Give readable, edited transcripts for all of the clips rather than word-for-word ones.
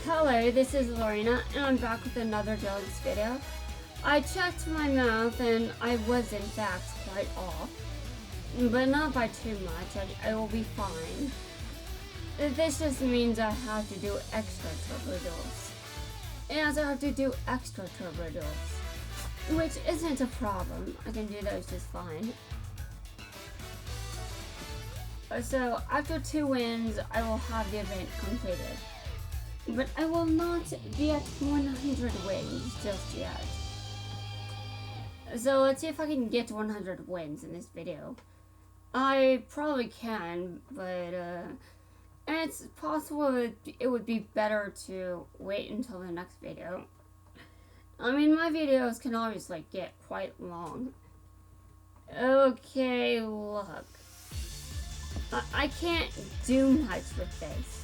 Hello, this is Lorena, and I'm back with another Duels video. I checked my math, and I was in fact quite off, but not by too much. I will be fine. This just means I have to do extra turbo duels. And I have to do extra turbo duels, which isn't a problem. I can do those just fine. So after 2 wins, I will have the event completed. But I will not be at 100 wins just yet. So let's see if I can get to 100 wins in this video. I probably can, but it's possible it would be better to wait until the next video. I mean, my videos can always get quite long. Okay, look. I can't do much with this.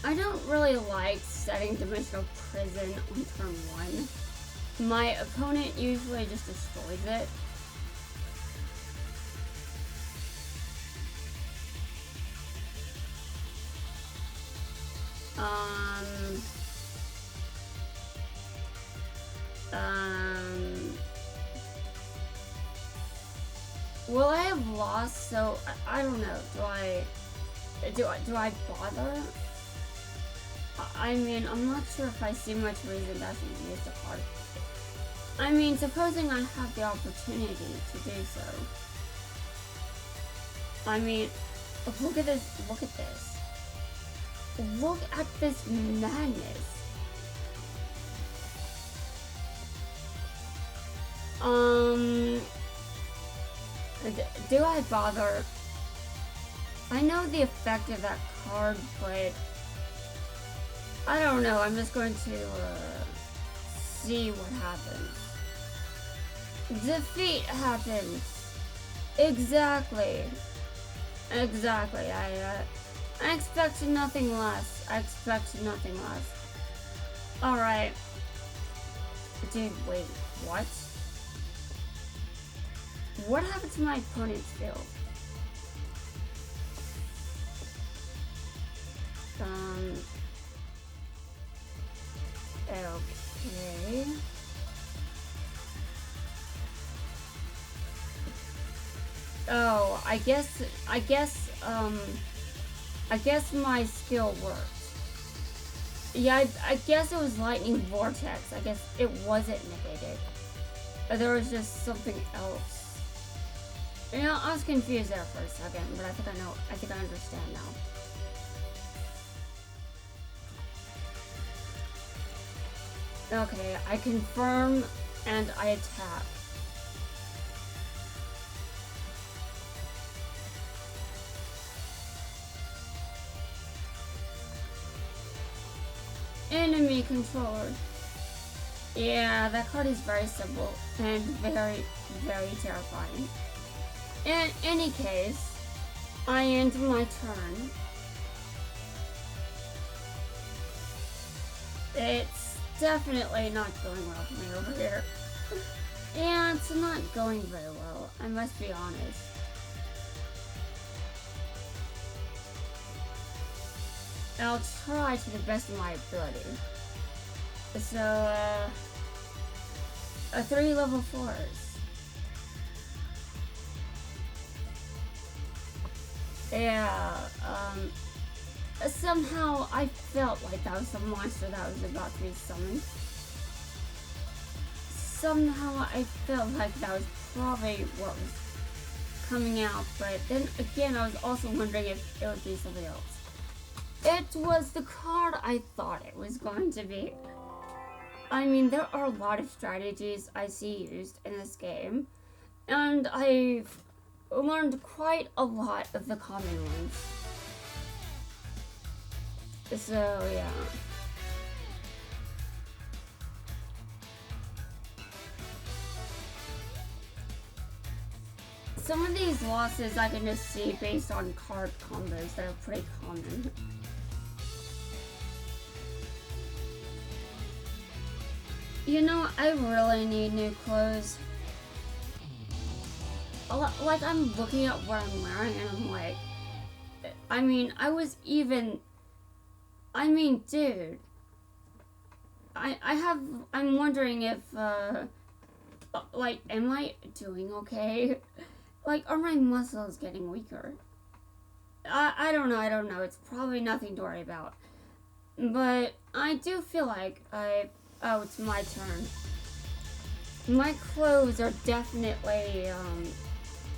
I don't really like setting Dimensional Prison on turn 1. My opponent usually just destroys it. Well, I have lost, so I don't know. Do I bother? I mean, I'm not sure if I see much reason to actually use the card. I mean, supposing I have the opportunity to do so. I mean, look at this. Look at this. Look at this madness. Do I bother? I know the effect of that card, but I don't know. I'm just going to see what happens. Defeat happens. Exactly. I expect nothing less. Alright. Dude, wait. What? What happened to my opponent's field? Okay. Oh, I guess my skill worked. Yeah, I guess it was Lightning Vortex. I guess it wasn't negated. There was just something else. You know, I was confused there for a second, but I think I understand now. Okay, I confirm and I attack. Enemy controller. Yeah, that card is very simple and very, very terrifying. In any case, I end my turn. It's definitely not going well for me over here. Yeah, it's not going very well, I must be honest. I'll try to the best of my ability. So, 3 level 4s. Yeah, somehow I felt like that was the monster that was about to be summoned. Somehow I felt like that was probably what was coming out, but then again I was also wondering if it would be something else. It was the card I thought it was going to be. I mean, there are a lot of strategies I see used in this game, and I've learned quite a lot of the common ones. So, yeah. Some of these losses I can just see based on card combos that are pretty common. You know, I really need new clothes. Like, I'm looking at what I'm wearing and I'm like, I mean, I was even, I mean, dude, I'm wondering if, like, am I doing okay? Like, are my muscles getting weaker? I don't know, it's probably nothing to worry about. But I do feel like oh, it's my turn. My clothes are definitely,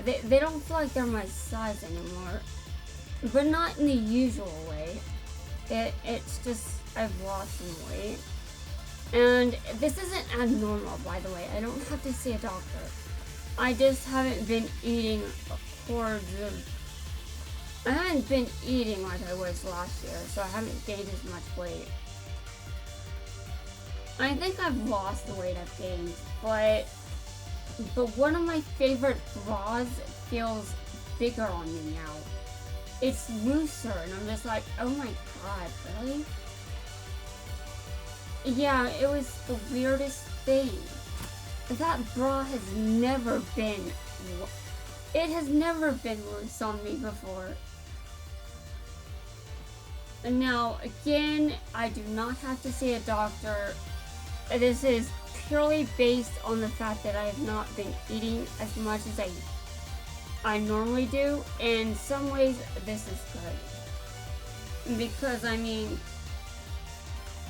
they don't feel like they're my size anymore. But not in the usual way. It's just, I've lost some weight. And this isn't abnormal, by the way. I don't have to see a doctor. I just haven't been eating hordes of... I haven't been eating like I was last year, so I haven't gained as much weight. I think I've lost the weight I've gained, but one of my favorite bras feels bigger on me now. It's looser, and I'm just like, oh my god, really? Yeah, it was the weirdest thing. That bra has never been... It has never been loose on me before. Now, again, I do not have to see a doctor. This is purely based on the fact that I have not been eating as much as I normally do. In some ways, this is good. Because, I mean,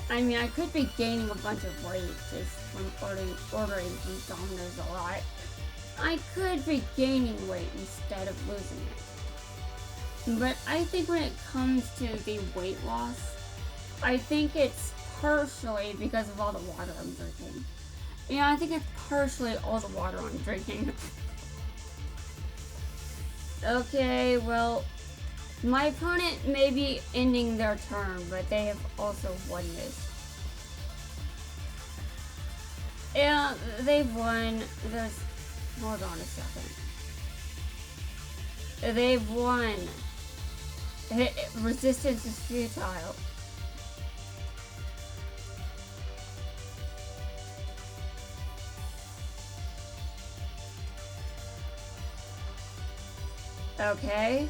I could be gaining a bunch of weight just from ordering from Domino's a lot. I could be gaining weight instead of losing it. But I think when it comes to the weight loss, I think it's partially because of all the water I'm drinking. Yeah, I think it's partially all the water I'm drinking. Okay, well, my opponent may be ending their turn, but they have also won this. Yeah, they've won. Hold on a second. They've won. Resistance is futile. Okay.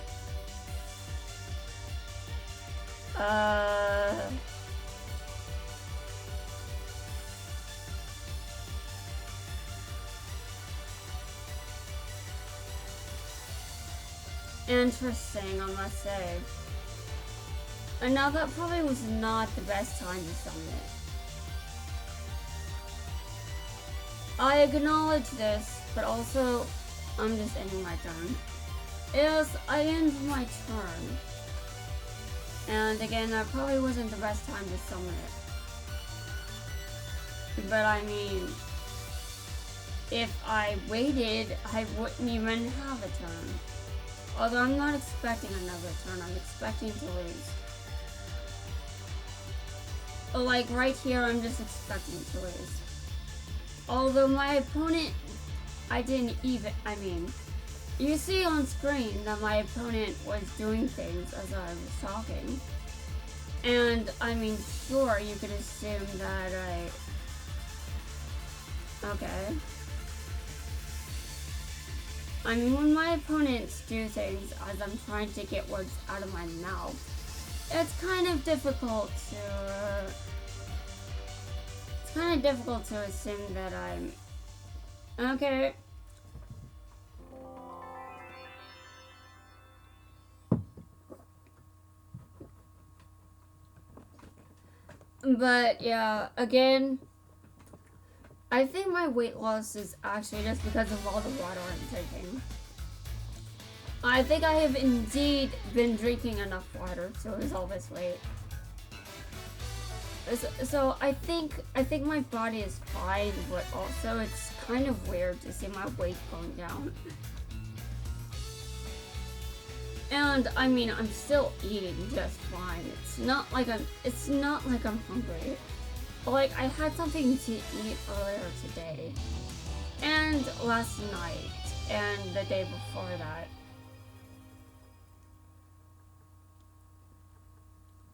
Interesting, I must say. And now that probably was not the best time to summon it. I acknowledge this, but also I'm just ending my turn. Yes, I end my turn. And again, that probably wasn't the best time to summon it. But I mean, if I waited, I wouldn't even have a turn. Although I'm not expecting another turn, I'm expecting to lose. Like right here, I'm just expecting to lose. Although my opponent, you see on screen that my opponent was doing things as I was talking. And, sure, you could assume that okay. When my opponents do things as I'm trying to get words out of my mouth, it's kind of difficult to assume that I'm... Okay. But, yeah, again, I think my weight loss is actually just because of all the water I'm drinking. I think I have indeed been drinking enough water to lose all this weight. So I think my body is fine, but also it's kind of weird to see my weight going down. And I'm still eating just fine. It's not like I'm hungry. But like I had something to eat earlier today, and last night, and the day before that.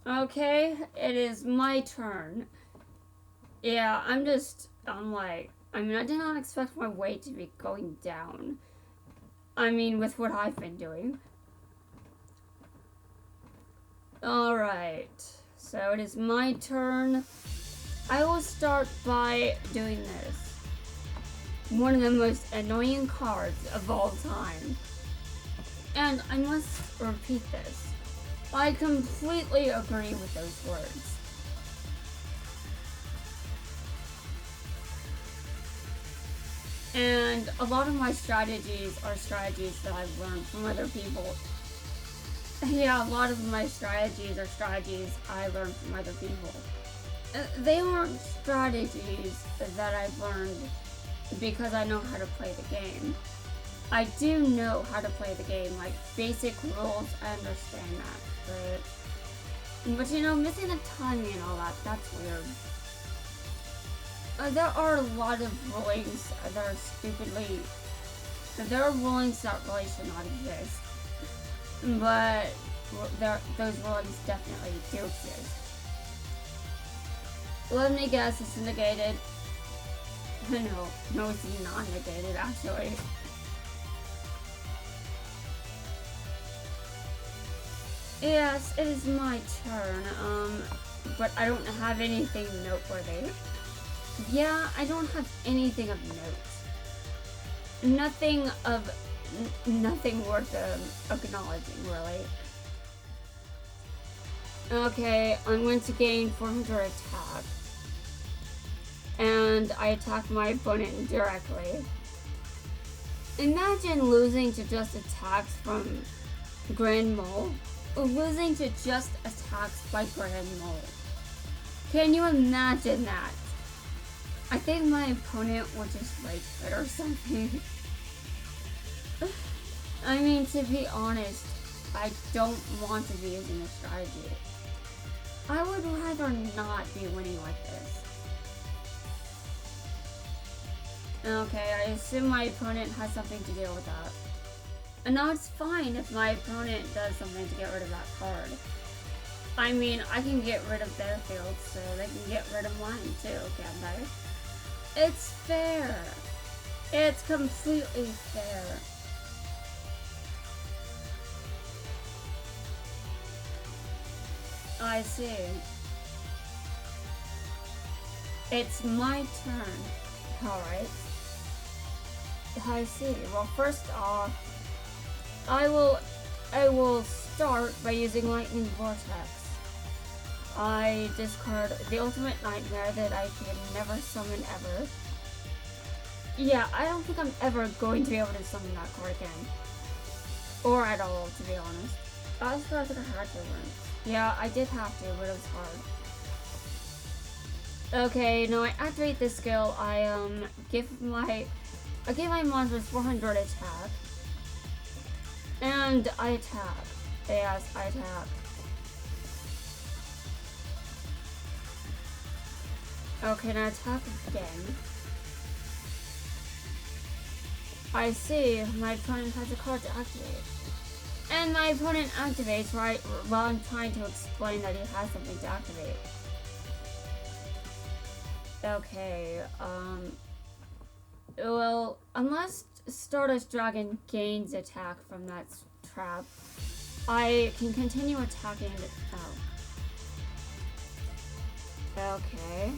Okay, it is my turn. Yeah, I did not expect my weight to be going down. With what I've been doing. Alright, so it is my turn. I will start by doing this. One of the most annoying cards of all time. And I must repeat this. I completely agree with those words. And a lot of my strategies are strategies that I've learned from other people. Yeah, a lot of my strategies are strategies I learned from other people. They aren't strategies that I've learned because I know how to play the game. I do know how to play the game, like basic rules, I understand that, but you know, missing the timing and all that, that's weird. There are a lot of rulings that are stupidly, there are rulings that really should not exist, but those rulings definitely do exist. Let me guess, it's negated. No, it's not negated, actually. Yes, it is my turn, but I don't have anything noteworthy. Yeah, I don't have anything of note. Nothing worth acknowledging, really. Okay, I'm going to gain 400 attack. And I attack my opponent directly. Imagine losing to just attacks from Grand Mole, or losing to just attacks by Grand Mole. Can you imagine that? I think my opponent would just rage quit or something. I mean, to be honest, I don't want to be using this strategy. I would rather not be winning like this. Okay, I assume my opponent has something to deal with that. And now it's fine if my opponent does something to get rid of that card. I mean, I can get rid of their field, so they can get rid of mine too, can't they? It's fair. It's completely fair. I see. It's my turn. Alright. I see. Well, first off, I will start by using Lightning Vortex. I discard the Ultimate Nightmare that I can never summon ever. Yeah, I don't think I'm ever going to be able to summon that card again. Or at all, to be honest. I was sure I could have had to once. Yeah, I did have to, but it was hard. Okay, now I activate this skill. I give my monsters 400 attack. And I attack. Yes, I attack. Okay, now attack again. I see, my opponent has a card to activate. And my opponent activates right while I'm trying to explain that he has something to activate. Okay, well, unless Stardust Dragon gains attack from that trap, I can continue attacking the... Oh. Okay.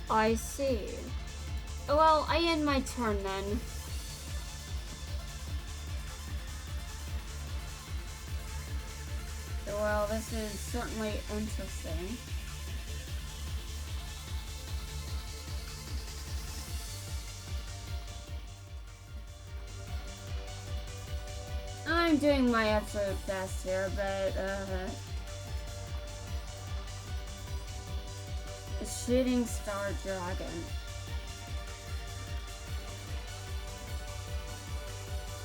I see. Well, I end my turn then. Well, this is certainly interesting. I'm doing my absolute best here, but, the Shooting Star Dragon.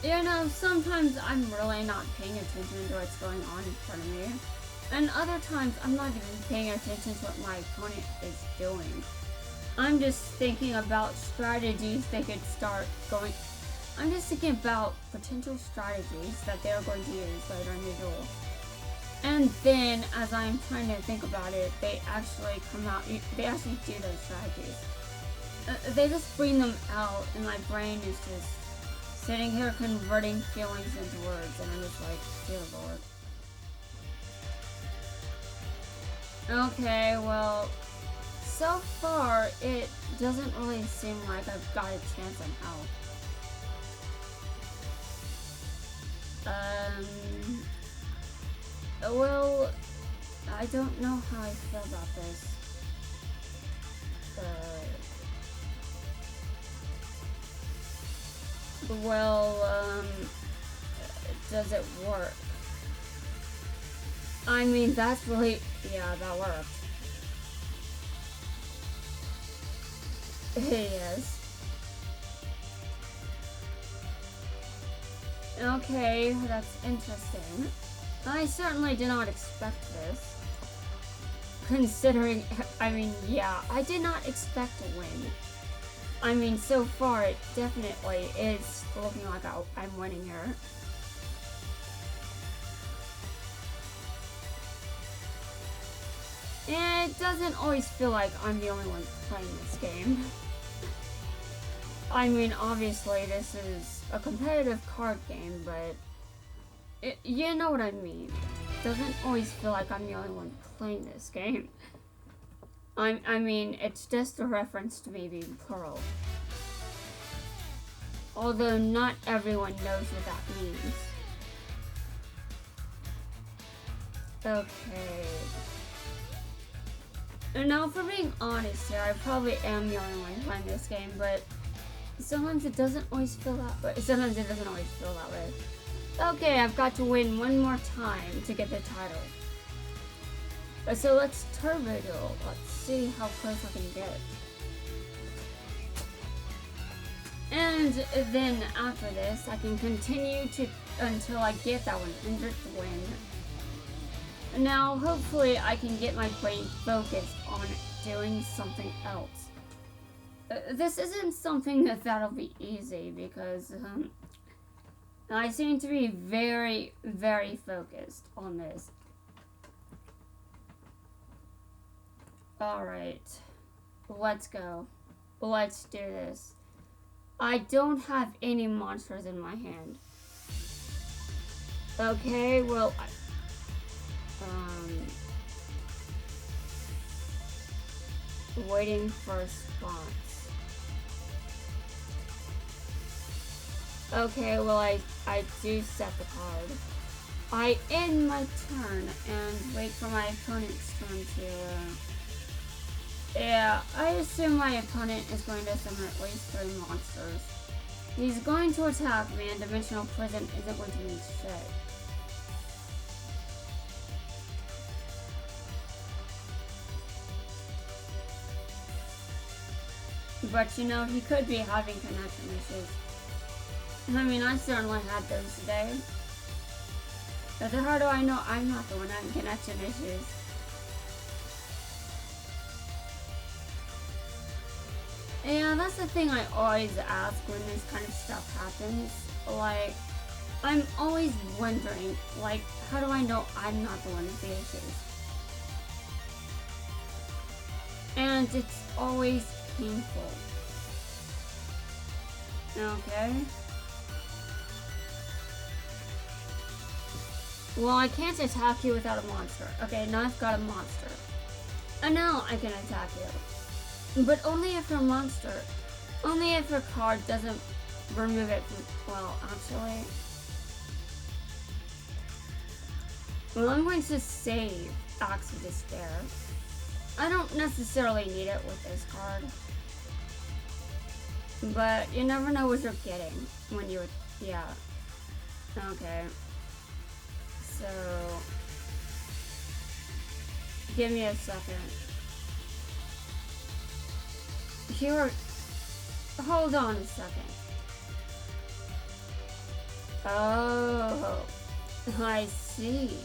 You know, sometimes I'm really not paying attention to what's going on in front of me. And other times, I'm not even paying attention to what my opponent is doing. I'm just thinking about strategies they could start going... I'm just thinking about potential strategies that they're going to use later in the duel. And then, as I'm trying to think about it, they actually come out, they actually do those strategies. They just bring them out, and my brain is just sitting here converting feelings into words, and I'm just like, dear Lord. Okay, well, so far it doesn't really seem like I've got a chance on health. Well, I don't know how I feel about this. Well, does it work? I mean, that's really, yeah, that worked. Yes. Okay, that's interesting. I certainly did not expect this. Considering, I mean, yeah, I did not expect to win. I mean, so far, it definitely is looking like I'm winning here. And it doesn't always feel like I'm the only one playing this game. I mean, obviously, this is a competitive card game, but you know what I mean. It doesn't always feel like I'm the only one playing this game. I mean, it's just a reference to me being plural. Although not everyone knows what that means. Okay. Now, for being honest here, I probably am the only one playing this game, but sometimes it doesn't always feel that way. Sometimes it doesn't always feel that way. Okay, I've got to win one more time to get the title. So let's turbo duel. Let's see how close I can get. And then after this, I can continue until I get that 100th win. Now, hopefully, I can get my brain focused on doing something else. This isn't something that'll be easy because I seem to be very, very focused on this. Alright, let's go. Let's do this. I don't have any monsters in my hand. Okay, well, waiting for a response. Okay, well, I do set the card. I end my turn and wait for my opponent's turn to... Yeah, I assume my opponent is going to summon at least 3 monsters. He's going to attack me, and Dimensional Prison isn't going to mean shit. But you know, he could be having connection issues. I mean, I certainly had those today. But how do I know I'm not the one having connection issues? Yeah, that's the thing I always ask when this kind of stuff happens. Like, I'm always wondering, like, how do I know I'm not the one with the issues? And it's always painful. Okay. Well, I can't attack you without a monster. Okay, now I've got a monster. And now I can attack you. But only if you're a monster. Only if your card doesn't remove it from... Well, actually... Well, I'm going to save Acts of Despair. I don't necessarily need it with this card. But you never know what you're getting when you... Yeah. Okay. So... Give me a second. Here... Hold on a second. Oh... I see.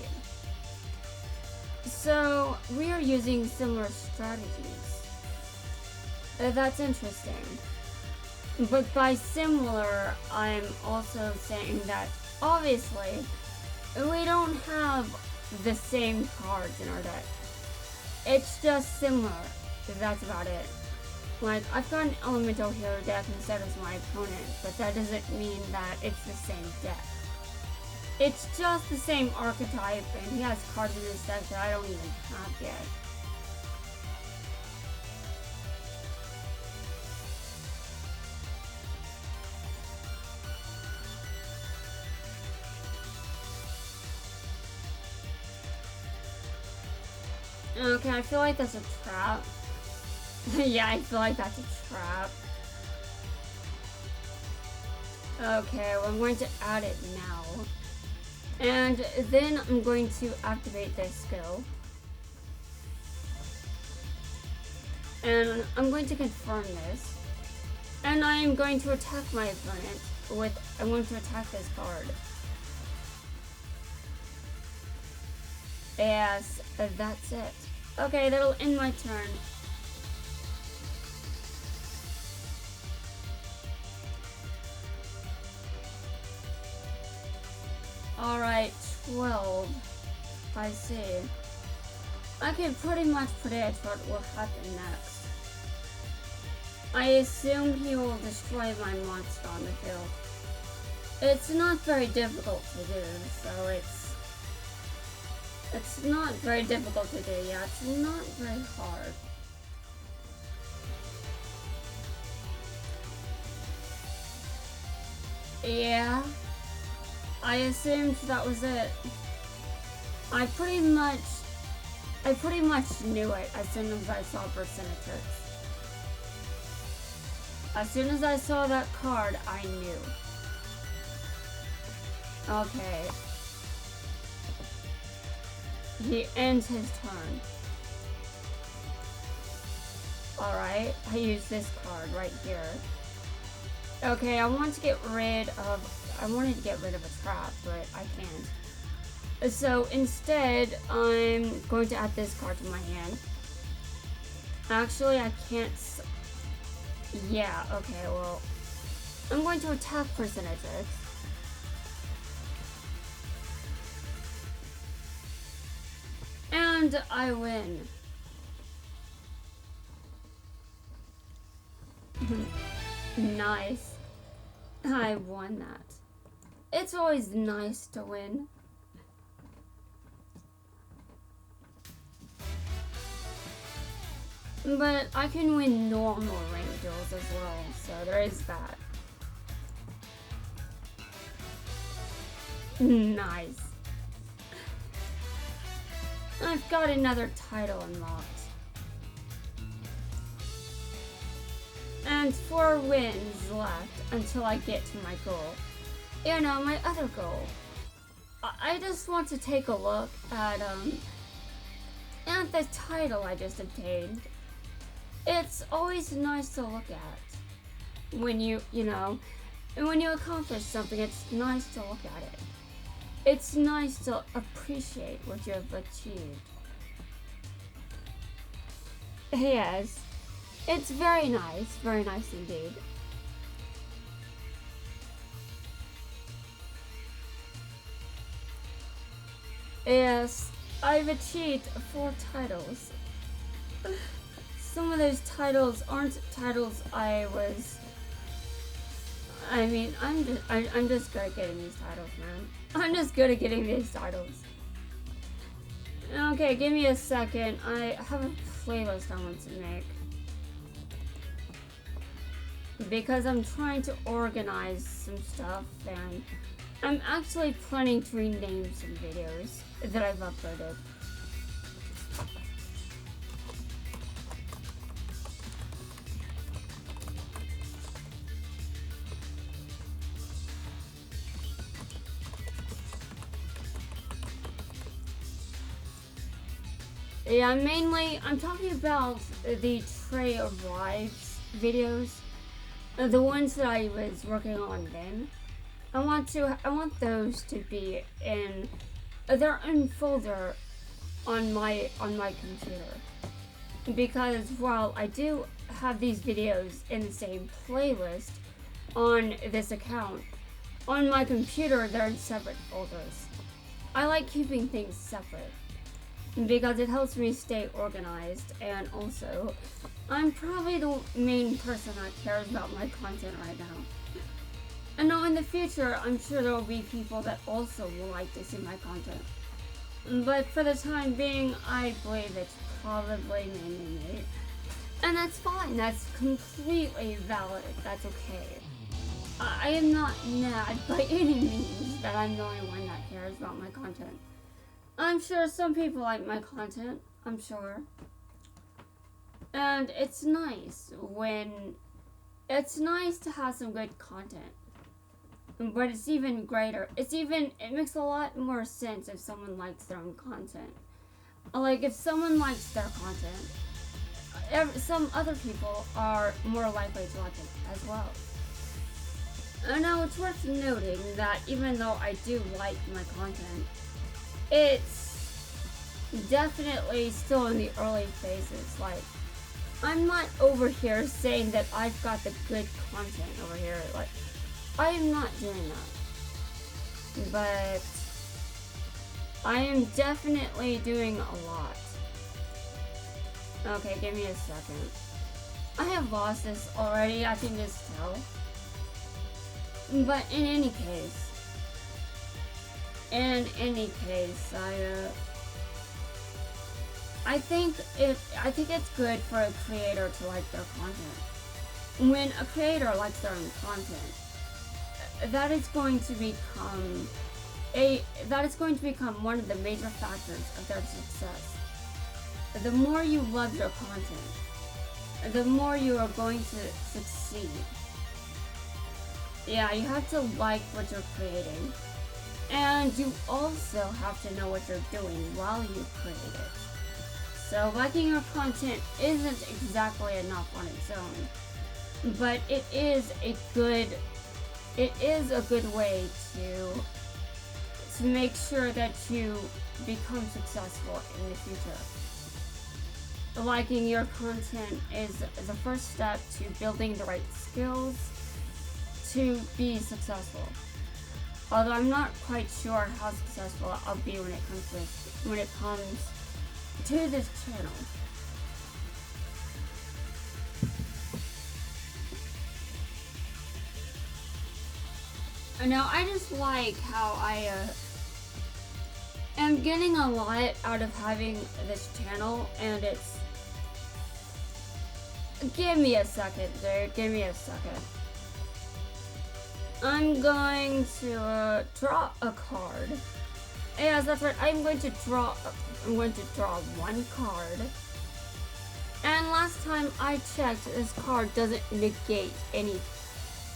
So, we are using similar strategies. That's interesting. But by similar, I'm also saying that, obviously, we don't have the same cards in our deck. It's just similar. That's about it. Like, I've got an Elemental Hero deck instead of my opponent, but that doesn't mean that it's the same deck. It's just the same archetype, and he has cards in his deck that I don't even have yet. Okay, I feel like that's a trap. Yeah, I feel like that's a trap. Okay, well, I'm going to add it now. And then I'm going to activate this skill. And I'm going to confirm this. And I'm going to attack my opponent with, I'm going to attack this card. Yes, that's it. Okay, that'll end my turn. Alright, 12. I see. I can pretty much predict what will happen next. I assume he will destroy my monster on the field. It's not very difficult to do, so it's not very difficult to do, yeah, it's not very hard. Yeah, I assumed that was it. I pretty much knew it as soon as I saw percentages. As soon as I saw that card, I knew. Okay. He ends his turn. Alright, I use this card right here. Okay, I wanted to get rid of a trap, but I can't. So instead, I'm going to add this card to my hand. Actually, I can't. Yeah, okay, well, I'm going to attack percentages. And I win. Nice. I won that. It's always nice to win. But I can win normal rank duels as well, so there is that. Nice. I've got another title unlocked. And 4 wins left until I get to my goal. You know, my other goal. I just want to take a look at the title I just obtained. It's always nice to look at. When when you accomplish something, it's nice to look at it. It's nice to appreciate what you have achieved. Yes, it's very nice indeed. Yes, I've achieved 4 titles. Some of those titles aren't titles I'm just good at getting these titles, man. I'm just good at getting these titles. Okay, give me a second. I have a playlist I want to make. Because I'm trying to organize some stuff, and I'm actually planning to rename some videos that I've uploaded. Yeah, mainly, I'm talking about the Trey Arrives videos. The ones that I was working on then. I want those to be in their own folder on my computer. Because while I do have these videos in the same playlist on this account, on my computer they're in separate folders. I like keeping things separate because it helps me stay organized, and also I'm probably the main person that cares about my content right now. And now in the future, I'm sure there will be people that also will like to see my content. But for the time being, I believe it's probably mainly me. And that's fine, that's completely valid, that's okay. I am not mad by any means that I'm the only one that cares about my content. I'm sure some people like my content. I'm sure. And it's nice to have some good content. But it's even greater. It makes a lot more sense if someone likes their own content. Like, if someone likes their content, some other people are more likely to like it as well. Now, it's worth noting that even though I do like my content, it's definitely still in the early phases. Like, I'm not over here saying that I've got the good content over here. Like, I am not doing that. But I am definitely doing a lot. Okay, give me a second. I have lost this already, I can just tell. But in any case, I think it's good for a creator to like their content. When a creator likes their own content, that is going to become one of the major factors of their success. The more you love your content, the more you are going to succeed. Yeah, you have to like what you're creating. And you also have to know what you're doing while you create it. So liking your content isn't exactly enough on its own. But it is a good way to make sure that you become successful in the future. Liking your content is the first step to building the right skills to be successful. Although I'm not quite sure how successful I'll be when it comes to this channel. Now, I just like how I am getting a lot out of having this channel, and it's... Give me a second, dude. Give me a second. I'm going to draw a card. Yes, that's right. I'm going to draw one card. And last time I checked, this card doesn't negate any.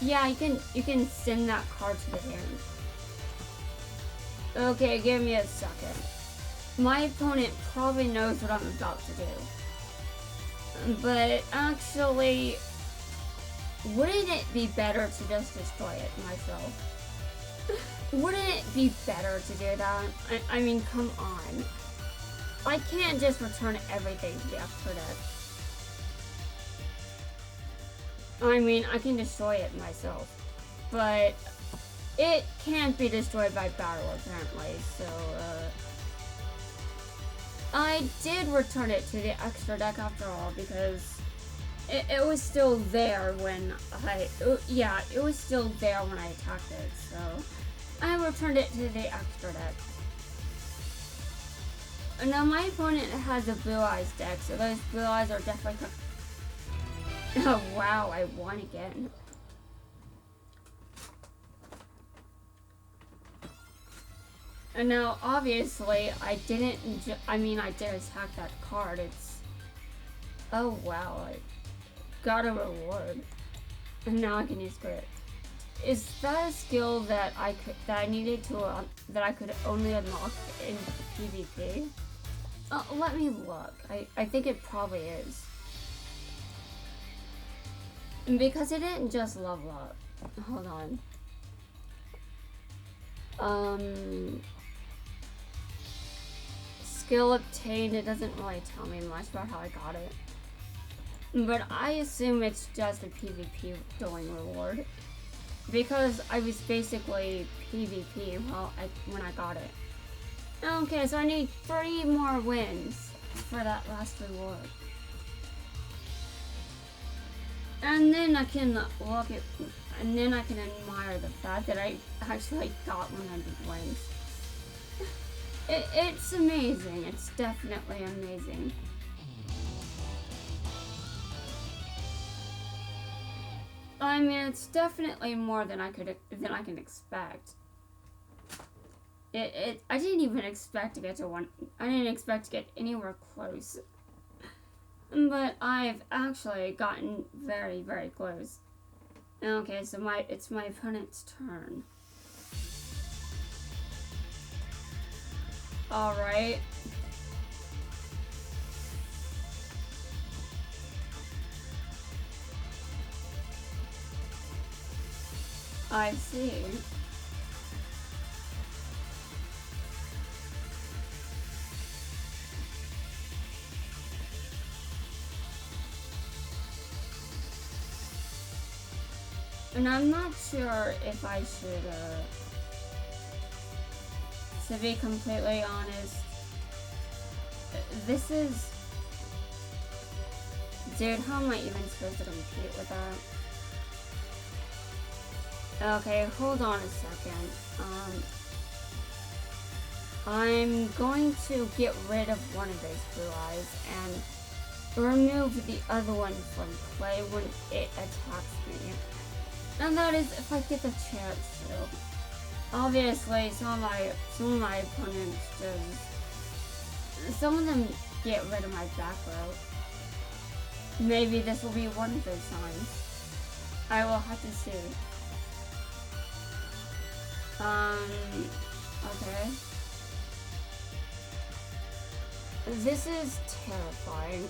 Yeah, you can send that card to the hand. Okay, give me a second. My opponent probably knows what I'm about to do. But actually, wouldn't it be better to just destroy it myself? Wouldn't it be better to do that? I mean, come on. I can't just return everything to the extra deck. I mean, I can destroy it myself. But it can't be destroyed by battle, apparently, so, I did return it to the extra deck after all, because it was still there when it was still there when I attacked it, so I returned it to the extra deck. Now, my opponent has a Blue Eyes deck, so those Blue Eyes are definitely... Oh, wow, I won again. And now, obviously, I did attack that card. It's... Oh, wow, I got a reward. And now I can use Grit. Is that a skill that I could only unlock in PvP? Let me look. I think it probably is. Because it didn't just level up. Hold on. Skill obtained, it doesn't really tell me much about how I got it. But I assume it's just a PvP dueling reward. Because I was basically PvP when I got it. Okay, so I need 3 more wins for that last reward. And then I can look at, and then I can admire the fact that I actually got 100 wins. It's amazing. It's definitely amazing. I mean, it's definitely more than I can expect. I didn't even expect to get to one. I didn't expect to get anywhere close. But I've actually gotten very, very close. Okay, so it's my opponent's turn. Alright. I see. And I'm not sure if I should, to be completely honest, this is... Dude, how am I even supposed to compete with that? Okay, hold on a second. I'm going to get rid of one of those blue eyes and remove the other one from play when it attacks me. And that is if I get the chance to. Obviously, some of my opponents just... Some of them get rid of my back row. Maybe this will be one of those times. I will have to see. Okay. This is terrifying.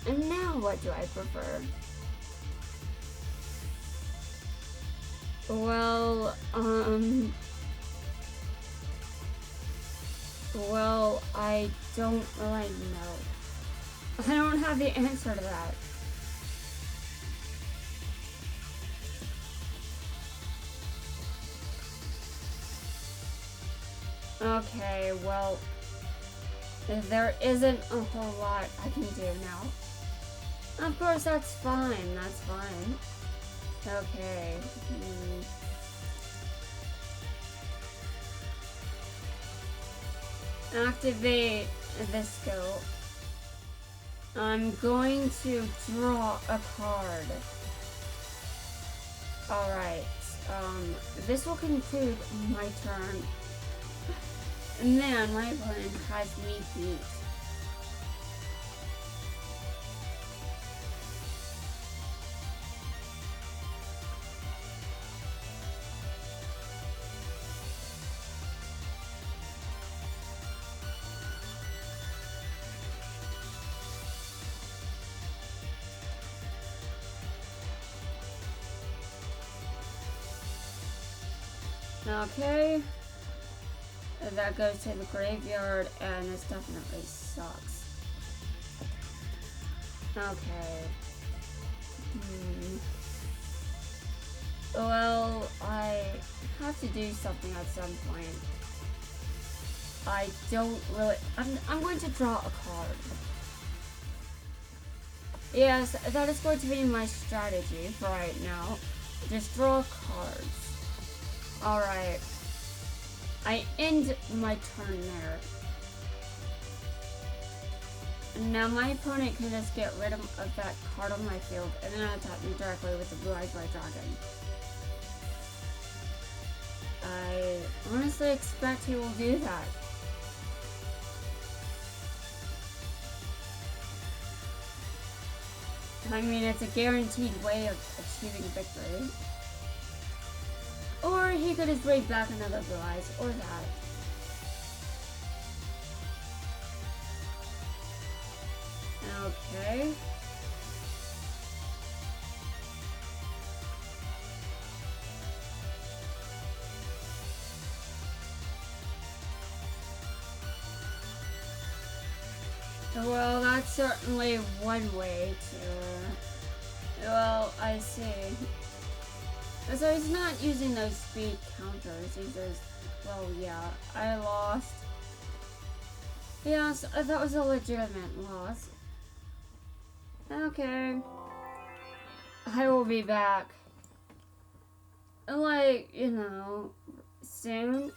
And now what do I prefer? Well, I don't really know. I don't have the answer to that. Okay, well, there isn't a whole lot I can do now. Of course, that's fine, that's fine. Okay. Activate this skill. I'm going to draw a card. Alright, this will conclude my turn. Man, my opponent has me beat. Okay. That goes to the graveyard, and this definitely sucks. Okay. Well, I have to do something at some point. I don't really... I'm going to draw a card. Yes, that is going to be my strategy for right now. Just draw cards. Alright. I end my turn there. Now my opponent can just get rid of that card on my field and then attack me directly with the Blue Eyes White Dragon. I honestly expect he will do that. I mean, it's a guaranteed way of achieving victory. Or he could just bring back another Blue Eyes, or that. Okay. Well, that's certainly one way to... Well, I see. So he's not using those speed counters, he's just... Well, yeah, I lost. Yes, that was a legitimate loss. Okay. I will be back. Like, you know, soon.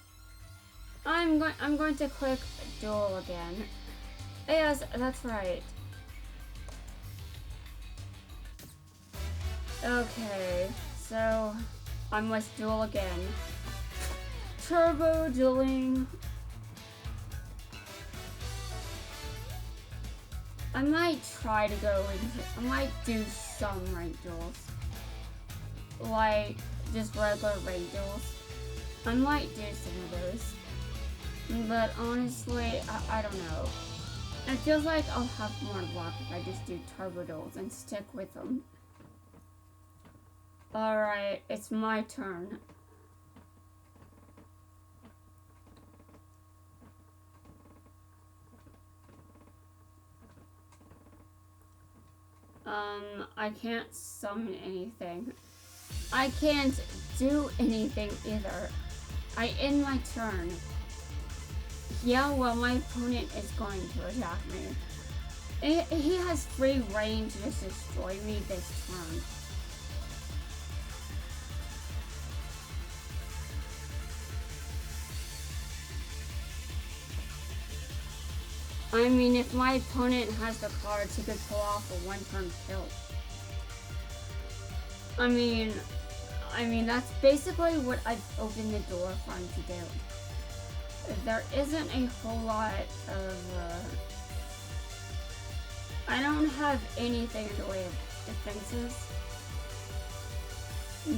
I'm going to click Duel again. Yes, that's right. Okay, so I must duel again. Turbo dueling. I might try to go into. I might do some ranked duels, like just regular ranked duels. I might do some of those, but honestly, I don't know. It feels like I'll have more luck if I just do turbo duels and stick with them. Alright, it's my turn. I can't summon anything. I can't do anything either. I end my turn. Yeah, well, my opponent is going to attack me. He has free reign to just destroy me this turn. I mean, if my opponent has the cards, he could pull off a one-turn kill. I mean, that's basically what I've opened the door for him to do. There isn't a whole lot of, I don't have anything in the way of defenses.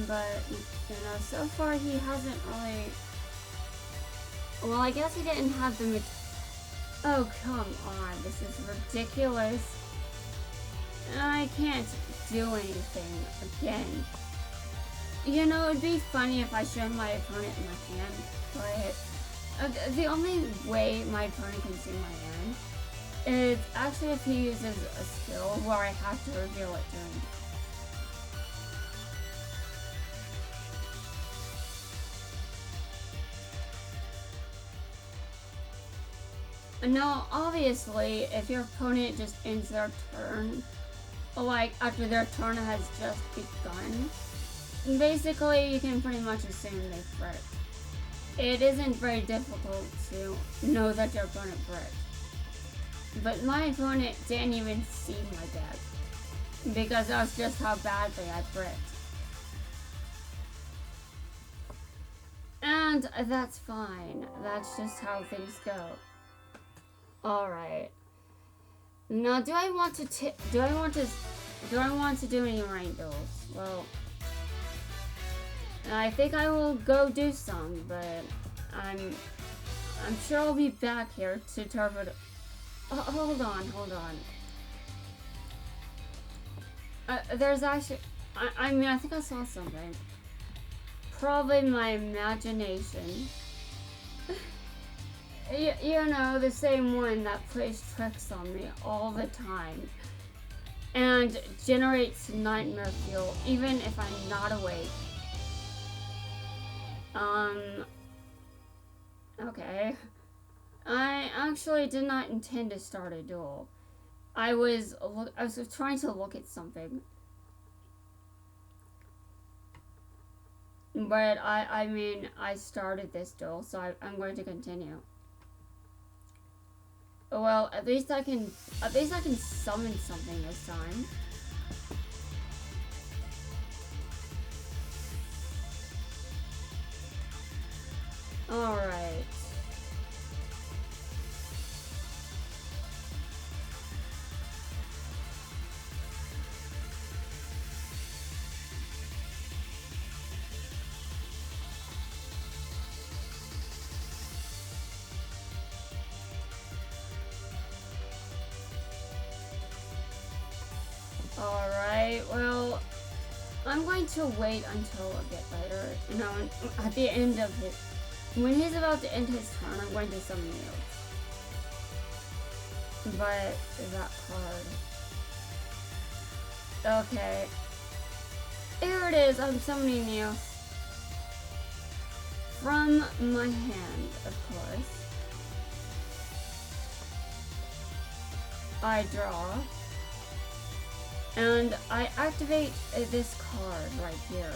But, you know, so far he hasn't really... Well, I guess he didn't have the... Oh, come on. This is ridiculous. I can't do anything again. You know, it'd be funny if I showed my opponent my hand, but the only way my opponent can see my hand is actually if he uses a skill where I have to reveal it to him. Now, obviously, if your opponent just ends their turn, like after their turn has just begun, basically you can pretty much assume they frick. It isn't very difficult to know that your opponent fricked. But my opponent didn't even see my deck, because that's just how badly I fricked. And that's fine. That's just how things go. Alright. Now, do I want to do any ranked duels? Well, I think I will go do some, but I'm sure I'll be back here to turbo. Oh, hold on. There's actually, I mean, I think I saw something. Probably my imagination. You know, the same one that plays tricks on me all the time and generates nightmare fuel even if I'm not awake. Okay. I actually did not intend to start a duel. I was trying to look at something. But I mean, I started this duel, so I'm going to continue. Well, at least I can summon something this time. Alright. Alright, well, I'm going to wait until a bit later. You know, at the end of it, when he's about to end his turn, I'm going to summon Duels. But that card. Okay. Here it is, I'm summoning Neos. From my hand, of course. I draw. And I activate this card right here.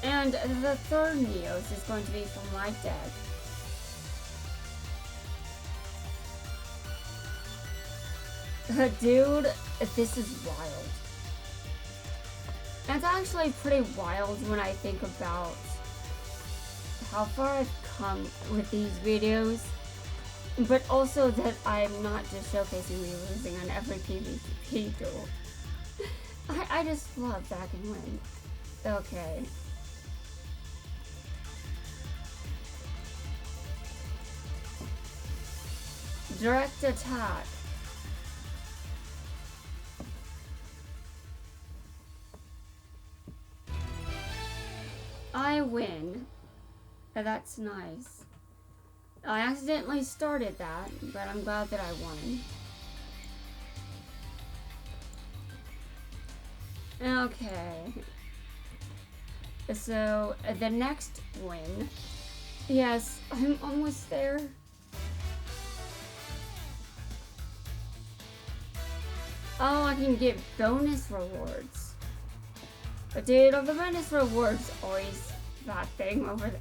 And the third Neos is going to be from my deck. Dude, this is wild. It's actually pretty wild when I think about how far I've come with these videos, but also that I'm not just showcasing me losing on every PvP duel. I just love back and win. Okay. Direct attack. I win. That's nice. I accidentally started that, but I'm glad that I won. Okay. So, the next win. Yes, I'm almost there. Oh, I can get bonus rewards. But dude, the bonus rewards always that thing over there.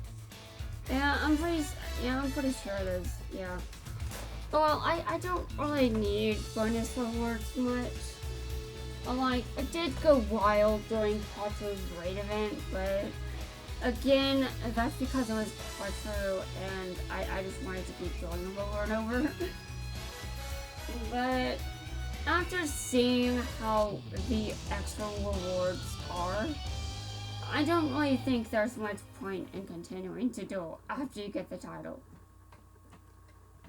Yeah, I'm pretty sure there's, yeah. Well, I don't really need bonus rewards much. Like, I did go wild during Patro's raid event, but again, that's because it was Patro and I just wanted to keep doing them over and over. But after seeing how the extra rewards are, I don't really think there's much point in continuing to do after you get the title.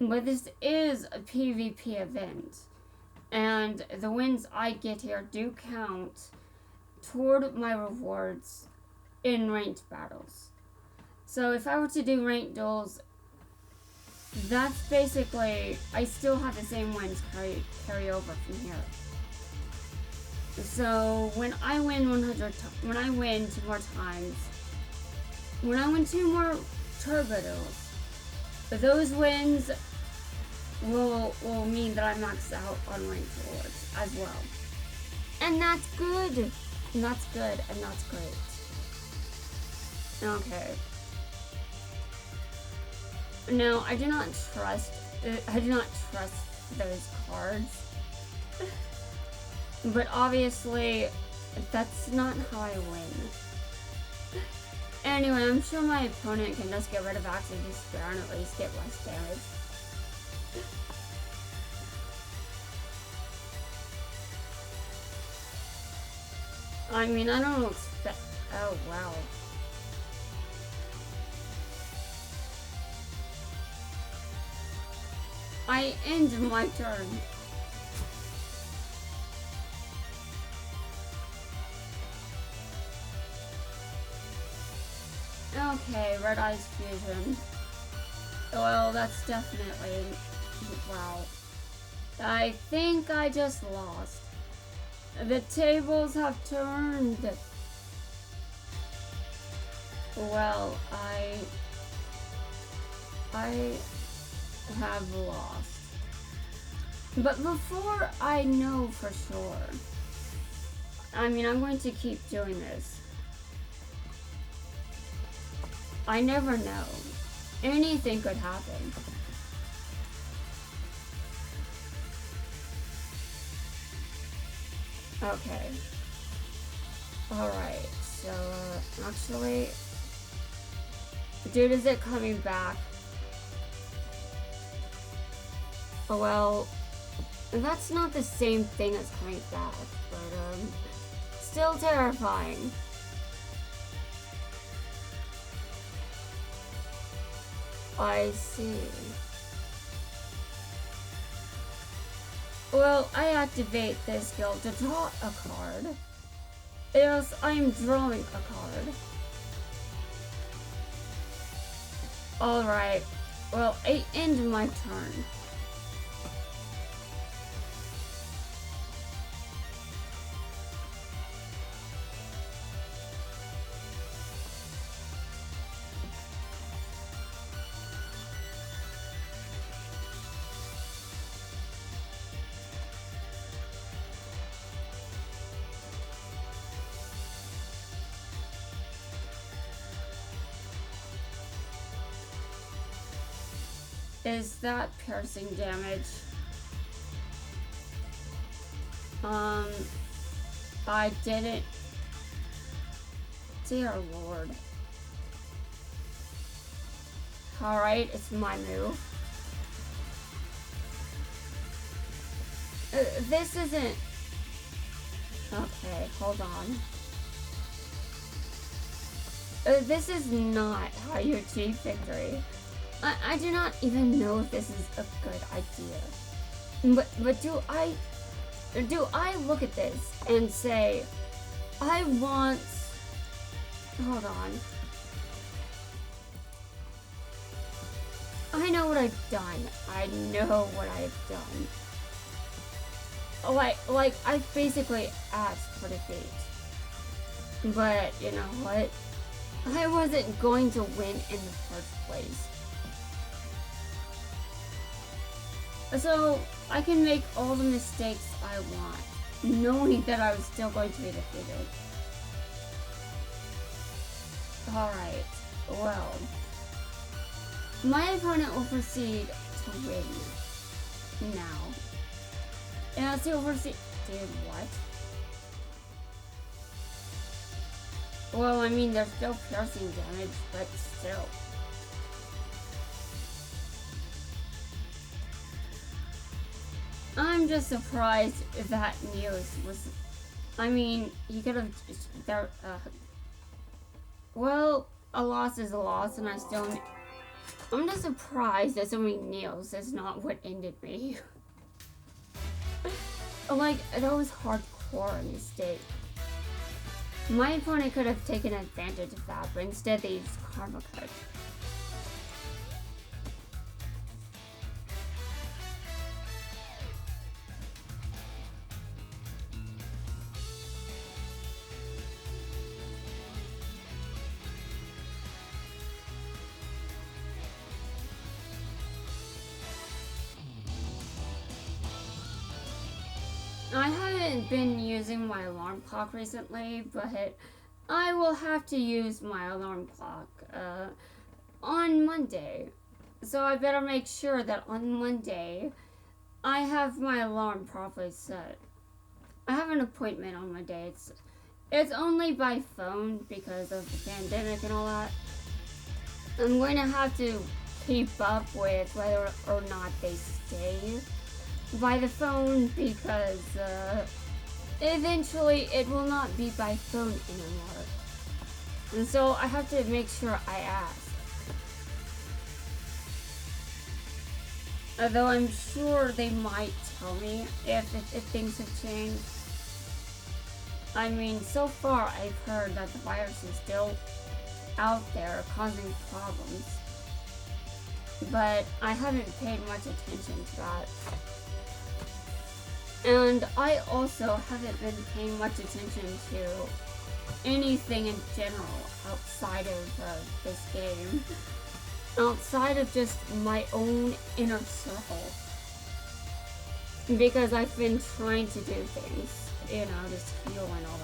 But this is a PvP event, and the wins I get here do count toward my rewards in ranked battles. So if I were to do ranked duels, that's basically, I still have the same wins carry over from here. So when I win 2 more times, when I win 2 more turbo duels, those wins will mean that I max out on ranked rewards as well. And that's good. And that's good, and that's great. Okay. No, I do not trust those cards. But obviously, that's not how I win. Anyway, I'm sure my opponent can just get rid of Axe of Despair and at least get less damage. I mean, I don't expect... Oh, wow. I end my turn. Okay, Red Eyes Fusion. Well, that's definitely... Wow. I think I just lost. The tables have turned. Well, I have lost. But before I know for sure, I mean, I'm going to keep doing this. I never know. Anything could happen. Okay. Alright, so, actually... Dude, is it coming back? Oh, well... That's not the same thing as coming back, but, still terrifying. I see. Well, I activate this skill to draw a card. Yes, I'm drawing a card. Alright. Well, I end my turn. Is that piercing damage? I didn't... Dear Lord. Alright, it's my move. This isn't... Okay, hold on. This is not how you achieve victory. I do not even know if this is a good idea. But do I look at this and say, I want... Hold on. I know what I've done. I know what I've done. Like I basically asked for defeat. But you know what? I wasn't going to win in the first place. So I can make all the mistakes I want, knowing that I was still going to be defeated. Alright, well. My opponent will proceed to win. Now. And as he will proceed... Dude, what? Well, I mean, there's still piercing damage, but still. I'm just surprised that news was... I mean, you could have... well, a loss is a loss, and I still... I'm just surprised that so many nails is not what ended me. Like, that was hardcore mistake. My opponent could have taken advantage of that, but instead they used Karma Cut. I haven't been using my alarm clock recently, but I will have to use my alarm clock on Monday. So I better make sure that on Monday I have my alarm properly set. I have an appointment on Monday. It's only by phone because of the pandemic and all that. I'm going to have to keep up with whether or not they stay by the phone because eventually it will not be by phone anymore. And so I have to make sure I ask. Although I'm sure they might tell me if things have changed. I mean, so far I've heard that the virus is still out there causing problems. But I haven't paid much attention to that. And I also haven't been paying much attention to anything in general outside of this game. Outside of just my own inner circle. Because I've been trying to do things, you know, just heal and all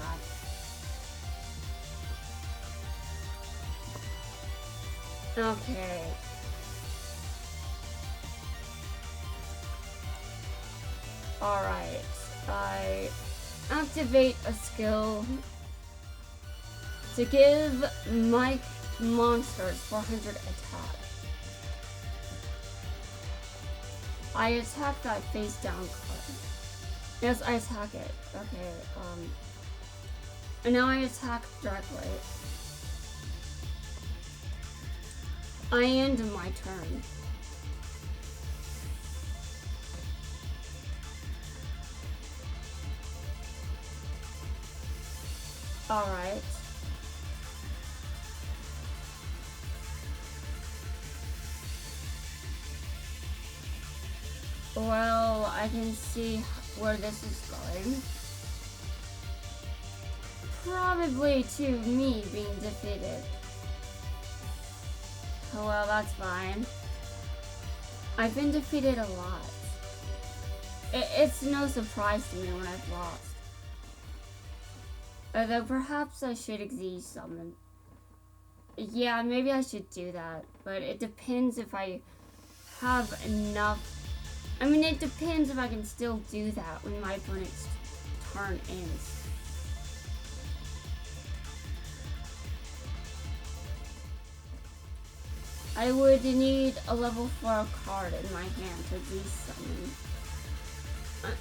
that. Okay. Alright, I activate a skill to give my monsters 400 attack. I attack that face down card. Yes, I attack it. Okay, and now I attack directly. I end my turn. Alright. Well, I can see where this is going. Probably to me being defeated. Oh well, that's fine. I've been defeated a lot. It's no surprise to me when I've lost. Although perhaps I should exige summon. Yeah, maybe I should do that. But it depends if I have enough. I mean, it depends if I can still do that when my opponent's turn ends. I would need a level 4 card in my hand to de-summon.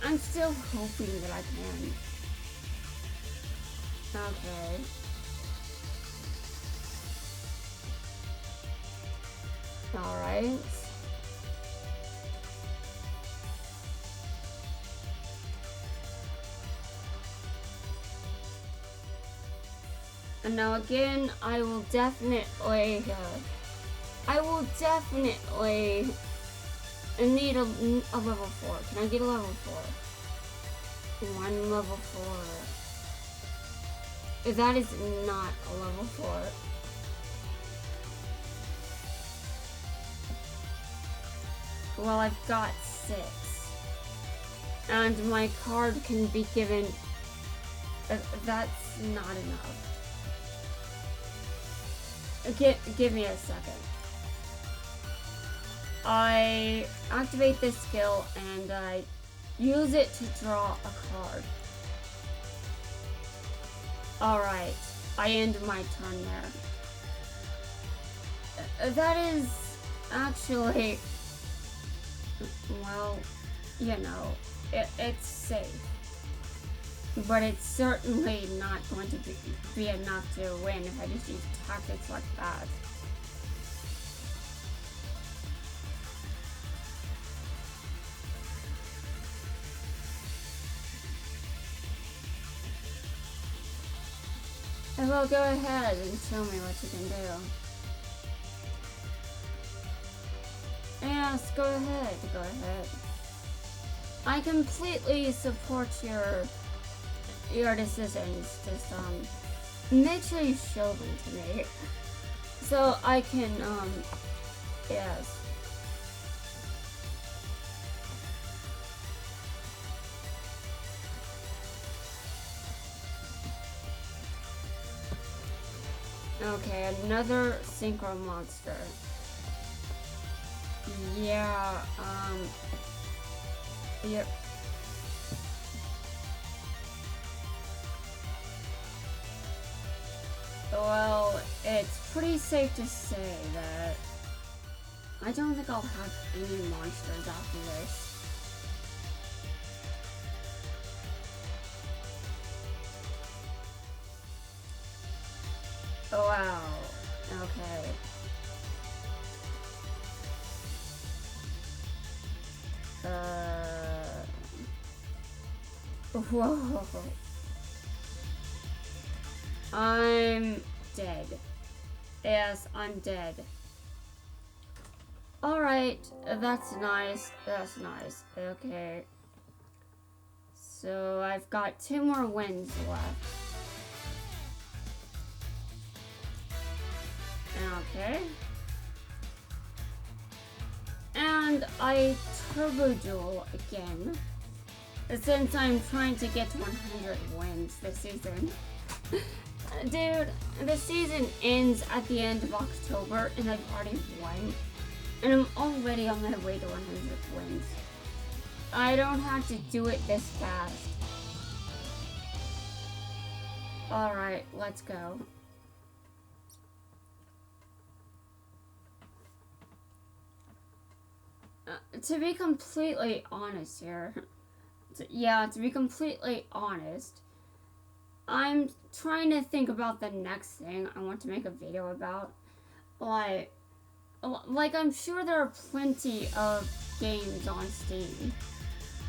I'm still hoping that I can. Okay. Alright. And now again, I will definitely need a level 4. Can I get a level 4? One level 4. That is not a level 4. Well, I've got 6. And my card can be given. That's not enough. Give me a second. I activate this skill and I use it to draw a card. Alright, I end my turn there. That is actually, well, you know, it's safe. But it's certainly not going to be enough to win if I just use tactics like that. Well, go ahead and show me what you can do. Yes, go ahead, go ahead. I completely support your decisions. Just make sure you show them to me so I can yes. Okay, another synchro monster. Yeah, yep. Well, it's pretty safe to say that I don't think I'll have any monsters after this. Oh, wow. Okay. Whoa. I'm dead. Yes, I'm dead. Alright, that's nice. That's nice. Okay. So I've got 2 more wins left. Okay. And I turbo duel again. Since I'm trying to get to 100 wins this season. Dude, the season ends at the end of October and I've already won. And I'm already on my way to 100 wins. I don't have to do it this fast. Alright, let's go. To be completely honest here, to be completely honest, I'm trying to think about the next thing I want to make a video about. Like I'm sure there are plenty of games on Steam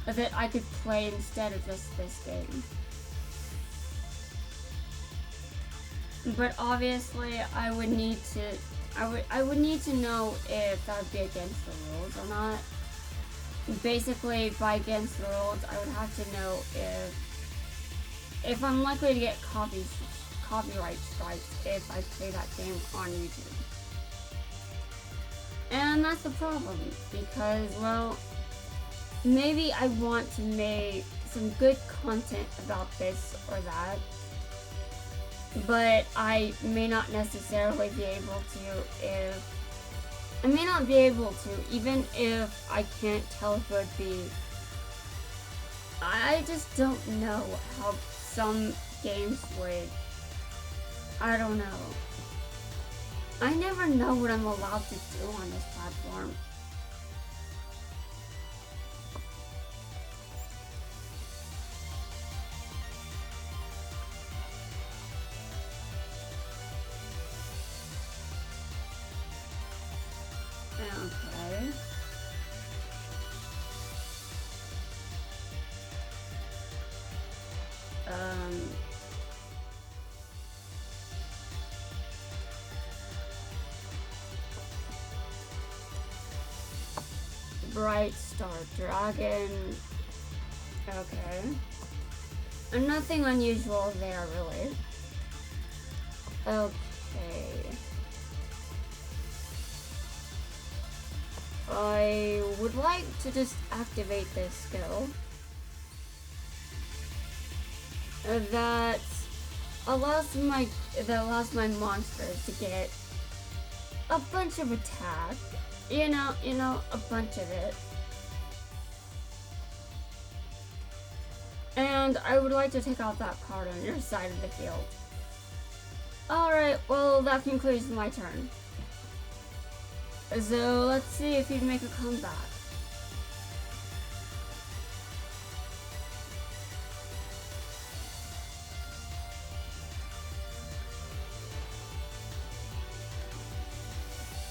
that I could play instead of just this game. But obviously, I would need to know if that would be against the rules or not. Basically, by against the rules, I would have to know if I'm likely to get copyright strikes if I play that game on YouTube. And that's the problem, because, well, maybe I want to make some good content about this or that, but I may not necessarily be able to even if I can't tell if it would be. I just don't know how some games would. I don't know. I never know what I'm allowed to do on this platform. Okay. Bright Star Dragon. Okay. And nothing unusual there, really. Okay. I would like to just activate this skill. That allows my monsters to get a bunch of attack. You know, a bunch of it. And I would like to take out that card on your side of the field. Alright, well, that concludes my turn. So, let's see if you'd make a comeback.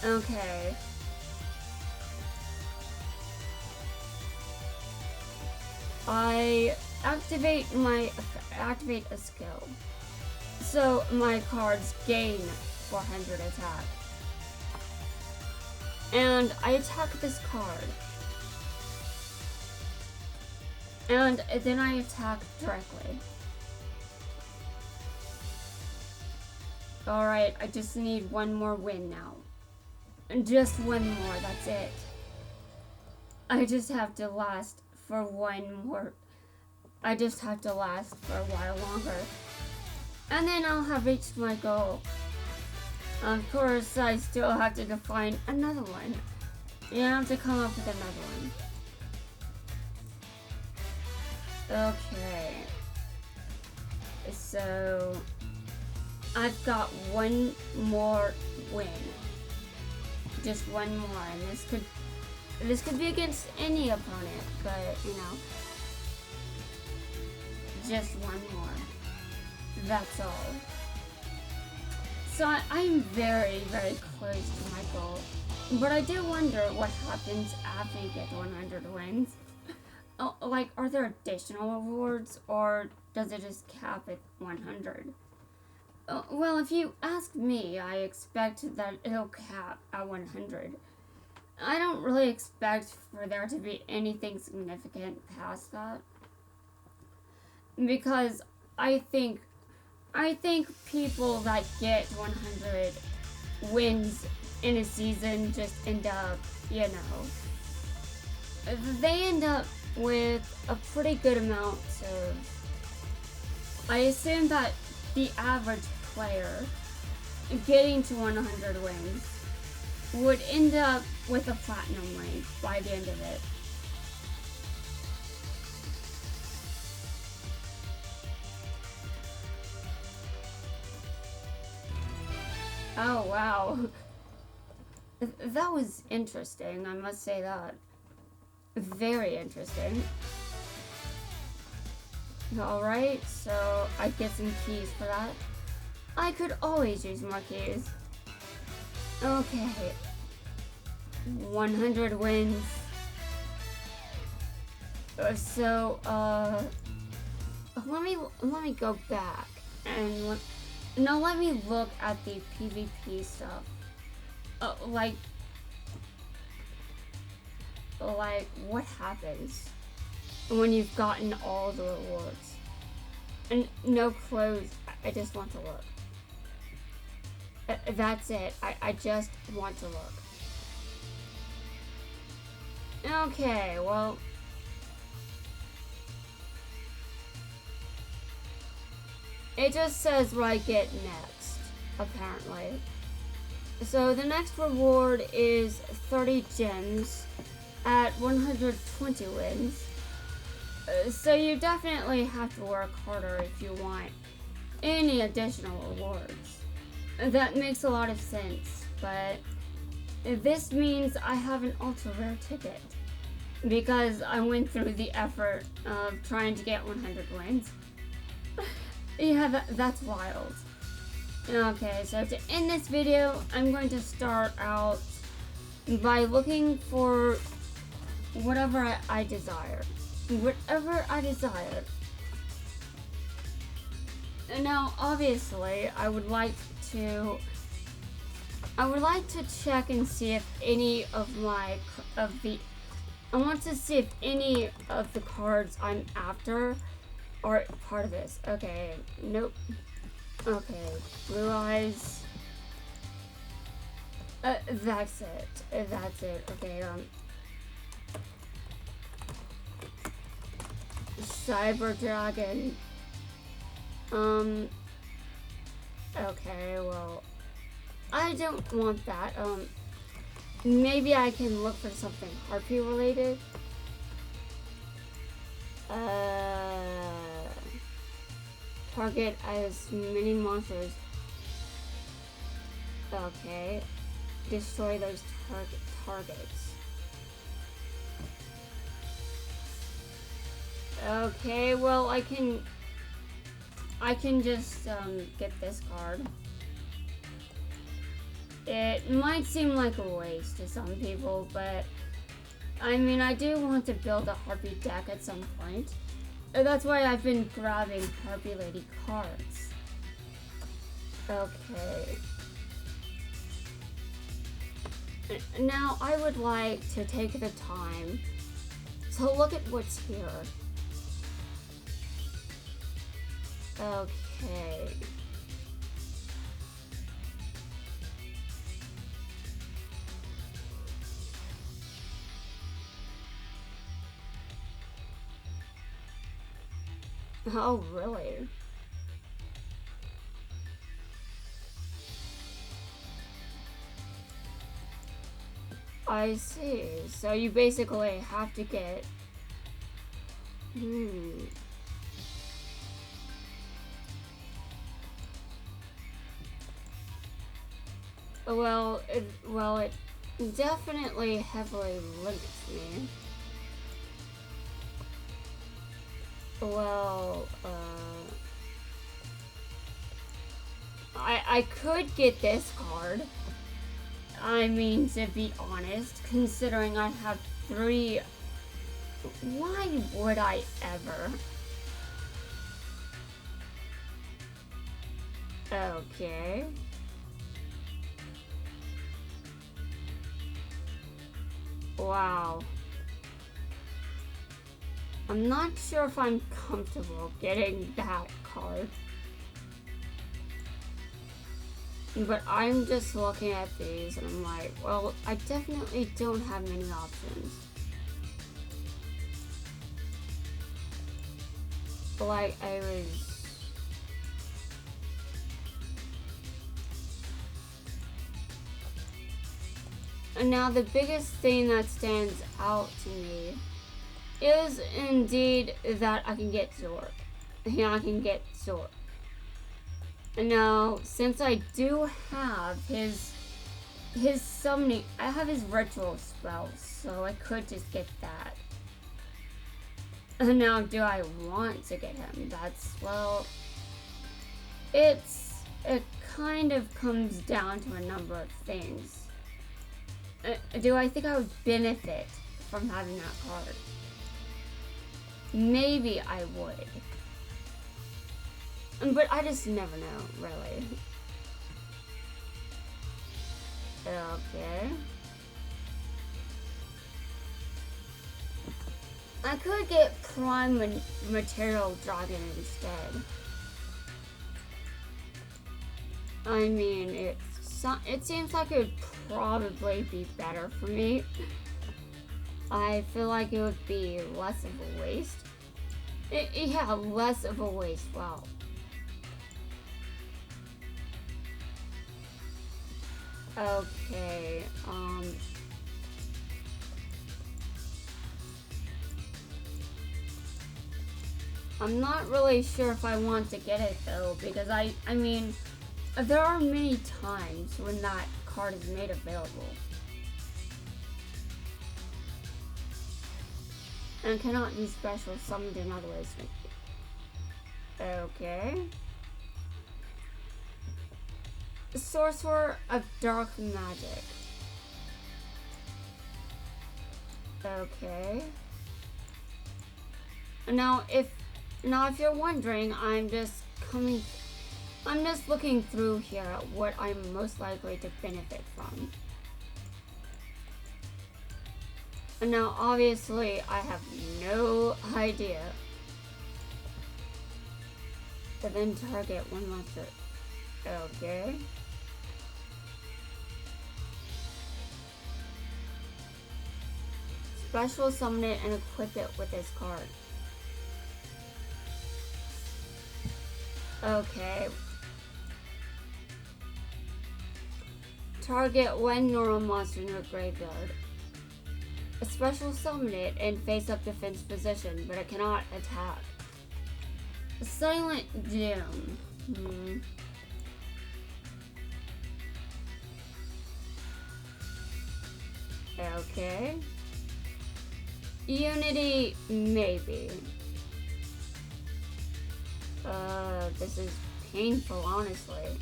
Okay. I activate a skill. So my cards gain 400 attack. And I attack this card. And then I attack directly. Alright, I just need one more win now. Just one more, that's it. I just have to last for one more. I just have to last for a while longer. And then I'll have reached my goal. Of course, I still have to define another one. You have to come up with another one. Okay. So, I've got one more win. Just one more, and this could be against any opponent, but you know, just one more. That's all. So I'm very, very close to my goal, but I do wonder what happens after you get 100 wins. Oh, like, are there additional rewards, or does it just cap at 100? Well, if you ask me, I expect that it'll cap at 100. I don't really expect for there to be anything significant past that. Because I think people that get 100 wins in a season just end up, you know, they end up with a pretty good amount of, I assume that the average player getting to 100 wins would end up with a platinum rank by the end of it. Oh wow. That was interesting, I must say that. Very interesting. Alright, so I get some keys for that. I could always use more keys. Okay. 100 wins. So, let me go back and let me look at the PvP stuff. Like what happens when you've gotten all the rewards? And no clothes, I just want to look. That's it, I just want to look. Okay, well, it just says what I get next, apparently. So the next reward is 30 gems at 120 wins. So you definitely have to work harder if you want any additional rewards. That makes a lot of sense, but this means I have an ultra rare ticket because I went through the effort of trying to get 100 wins. Yeah, that's wild. Okay, so to end this video, I'm going to start out by looking for whatever I desire. Whatever I desire. Now, obviously, I would like to check and see if any of I want to see if any of the cards I'm after are part of this. Okay, nope. Okay, blue eyes. That's it. That's it. Okay, Cyber Dragon. Okay, well, I don't want that. Maybe I can look for something Harpy related. Target as many monsters. Okay. Destroy those targets. Okay, well, I can just get this card. It might seem like a waste to some people, but I mean, I do want to build a Harpy deck at some point. That's why I've been grabbing Harpy Lady cards. Okay. Now, I would like to take the time to look at what's here. Okay. Oh, really? I see. So you basically have to get... Well, it definitely heavily limits me. Well, I could get this card. I mean, to be honest, considering I have 3... Why would I ever? Okay. Wow. I'm not sure if I'm comfortable getting that card. But I'm just looking at these and I'm like, well, I definitely don't have many options. Like, I was... And now the biggest thing that stands out to me is indeed that I can get Zork. Yeah, I can get Zork. Now, since I do have his summoning, I have his ritual spells, so I could just get that. And now, do I want to get him? That's, well, it kind of comes down to a number of things. Do I think I would benefit from having that card? Maybe I would. But I just never know, really. Okay. I could get Prime Material Dragon instead. I mean, it seems like it would probably be better for me. I feel like it would be less of a waste. Yeah, less of a waste. Wow. Okay, I'm not really sure if I want to get it though, because I mean, there are many times when that card is made available. And cannot be special summoned in other ways. Okay. Sorcerer of Dark Magic. Okay. Now if you're wondering, I'm just looking through here at what I'm most likely to benefit from. And now obviously I have no idea. But then target one monster. Okay. Special summon it and equip it with this card. Okay. Target one normal monster in your graveyard. Special summon it in face-up defense position, but it cannot attack. Silent Doom. Okay. Unity, maybe. This is painful, honestly.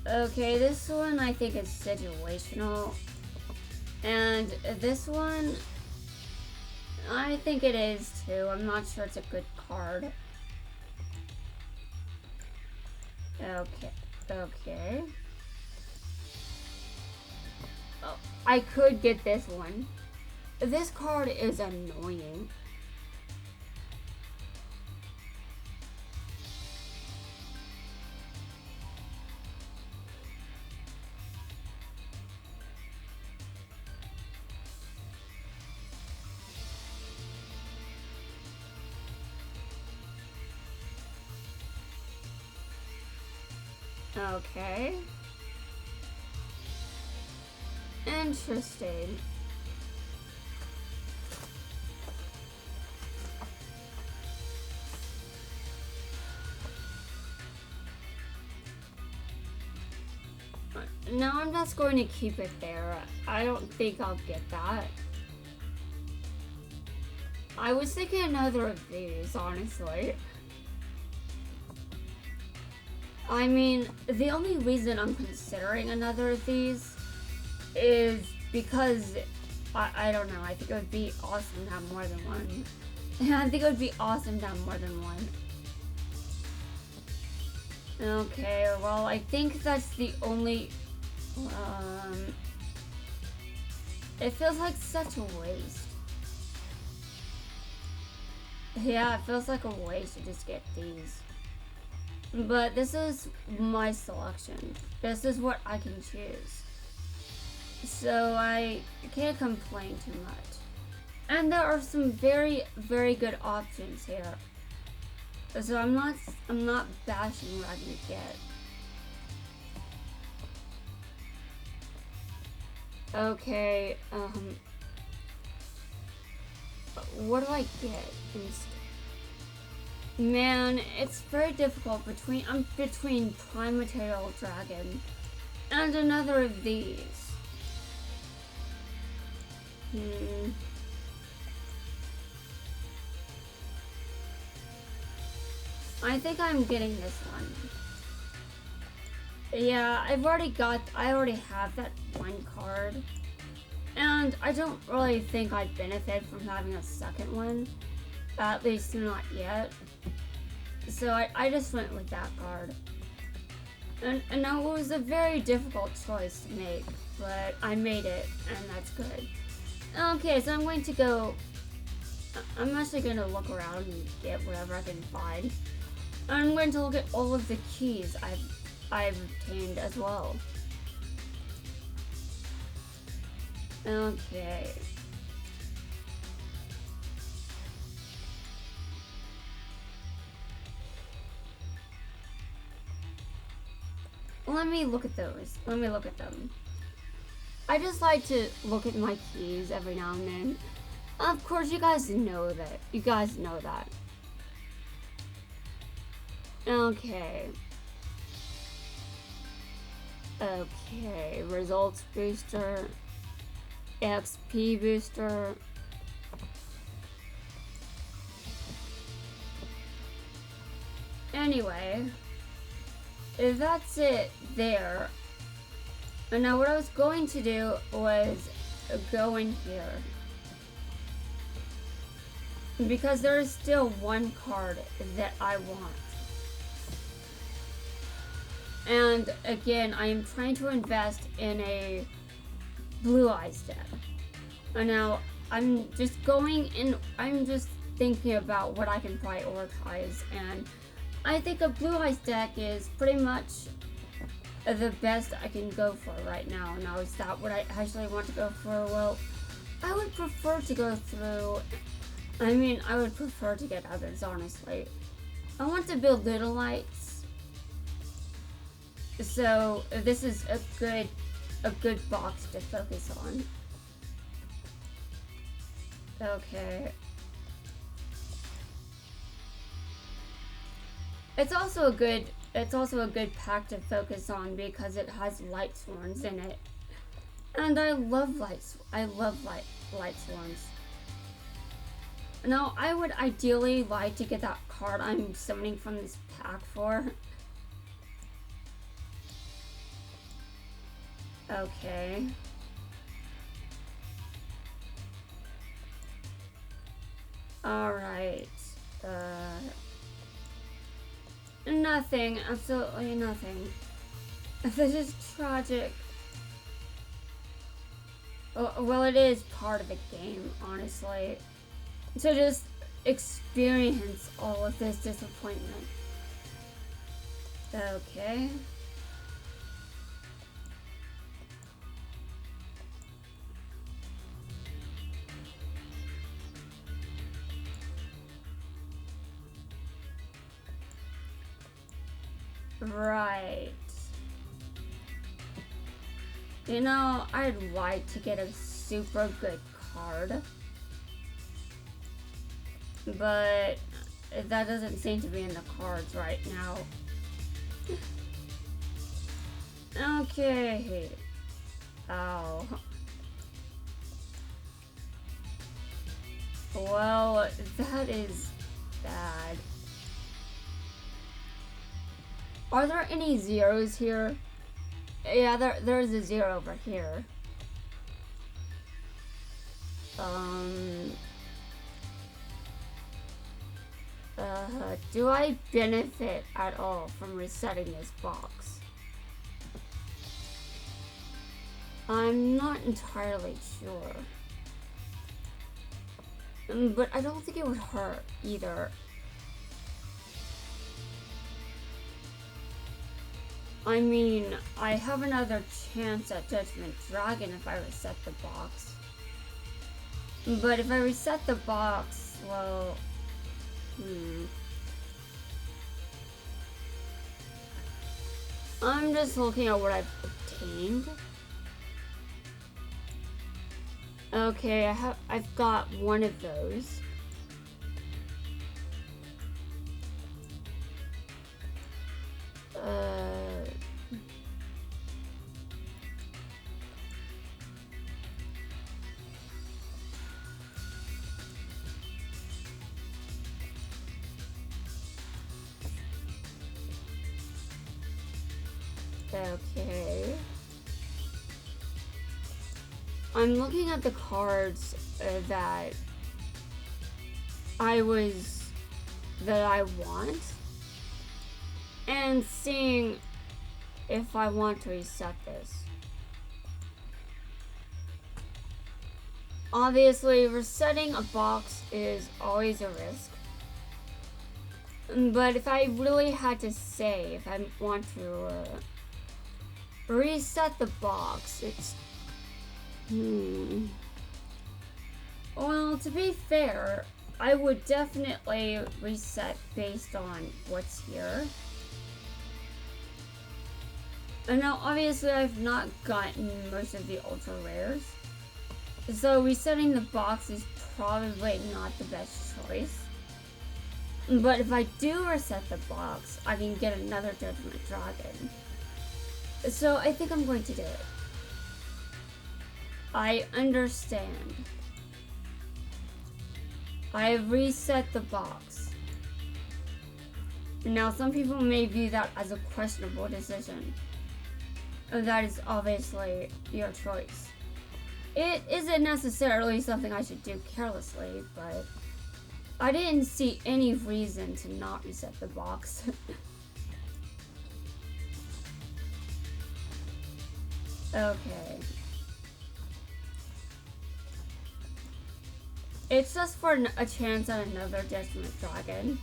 Okay, this one I think is situational. And this one, I think it is too. I'm not sure it's a good card. Okay. Oh, I could get this one. This card is annoying. Okay. Interesting. No, I'm just going to keep it there. I don't think I'll get that. I was thinking another of these, honestly. I mean, the only reason I'm considering another of these is because, I don't know, I think it would be awesome to have more than one. I think it would be awesome to have more than one. Okay, well, I think that's the only, it feels like such a waste. Yeah, it feels like a waste to just get these. But this is my selection. This is what I can choose. So I can't complain too much. And there are some very, very good options here. So I'm not bashing what I can get. Okay, what do I get instead? Man, it's very difficult between Prime Material Dragon and another of these. I think I'm getting this one. Yeah, I already have that one card. And I don't really think I'd benefit from having a second one. At least not yet. So I just went with that card. And now it was a very difficult choice to make, but I made it, and that's good. Okay, so I'm actually going to look around and get whatever I can find. I'm going to look at all of the keys I've obtained as well. Okay. Let me look at those. Let me look at them. I just like to look at my keys every now and then. Of course, you guys know that. Okay. Okay, results booster, XP booster. Anyway, if that's it there. And now what I was going to do was go in here. Because there is still one card that I want. And again, I am trying to invest in a Blue Eyes deck. And now I'm just thinking about what I can prioritize, and I think a Blue Eyes deck is pretty much the best I can go for right now. Now, is that what I actually want to go for? Well, I would prefer to go through, I would prefer to get others, honestly. I want to build Little Lights. So this is a good box to focus on. Okay. It's also a good pack to focus on because it has light sworns in it. And I love light sworns. Now, I would ideally like to get that card I'm summoning from this pack for. Okay. Alright. Nothing. Absolutely nothing. This is tragic. Well, it is part of the game, honestly. To just experience all of this disappointment. Okay. Right. You know, I'd like to get a super good card. But that doesn't seem to be in the cards right now. Okay. Oh. Well, that is bad. Are there any zeros here? Yeah, there's a zero over here. Do I benefit at all from resetting this box? I'm not entirely sure. But I don't think it would hurt either. I mean, I have another chance at Judgment Dragon if I reset the box. But if I reset the box, well... I'm just looking at what I've obtained. Okay, I've got one of those. Okay. I'm looking at the cards that I want and seeing if I want to reset this. Obviously, resetting a box is always a risk. But if I really had to say, if I want to reset the box, it's... Well, to be fair, I would definitely reset based on what's here. And now, obviously, I've not gotten most of the ultra rares. So resetting the box is probably not the best choice. But if I do reset the box, I can get another Judgment Dragon. So I think I'm going to do it. I understand. I have reset the box. Now, some people may view that as a questionable decision. That is obviously your choice. It isn't necessarily something I should do carelessly, but I didn't see any reason to not reset the box. Okay. It's just for a chance at another Judgment Dragon.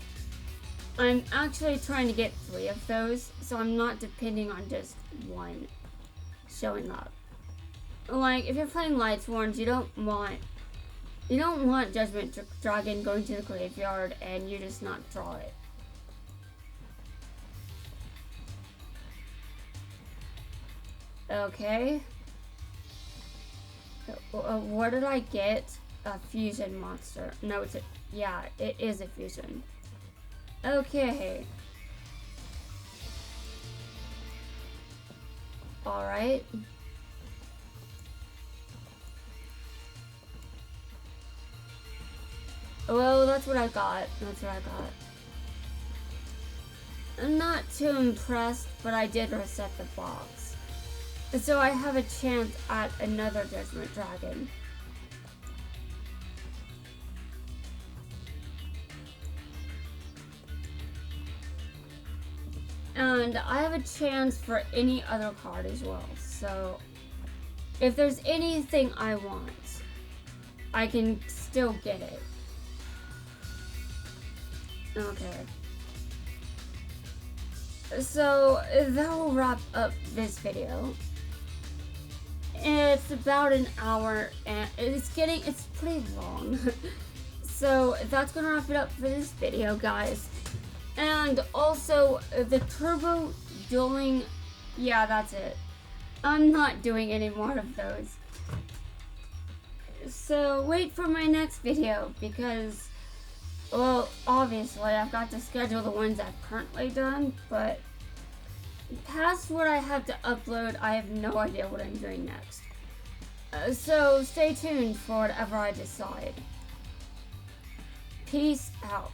I'm actually trying to get 3 of those, so I'm not depending on just one showing up. Like, if you're playing Lightsworns, you don't want Judgment Dragon going to the graveyard and you just not draw it. Okay. Where did I get a fusion monster? No, yeah, it is a fusion. Okay. Alright. Well, that's what I got. I'm not too impressed, but I did reset the box. So I have a chance at another Judgment Dragon. And I have a chance for any other card as well. So if there's anything I want, I can still get it. Okay. So that will wrap up this video. It's about an hour and it's pretty long. So that's gonna wrap it up for this video, guys. And also the turbo dueling, yeah, that's it. I'm not doing any more of those. So wait for my next video because, well, obviously I've got to schedule the ones I've currently done, but past what I have to upload, I have no idea what I'm doing next. So stay tuned for whatever I decide. Peace out.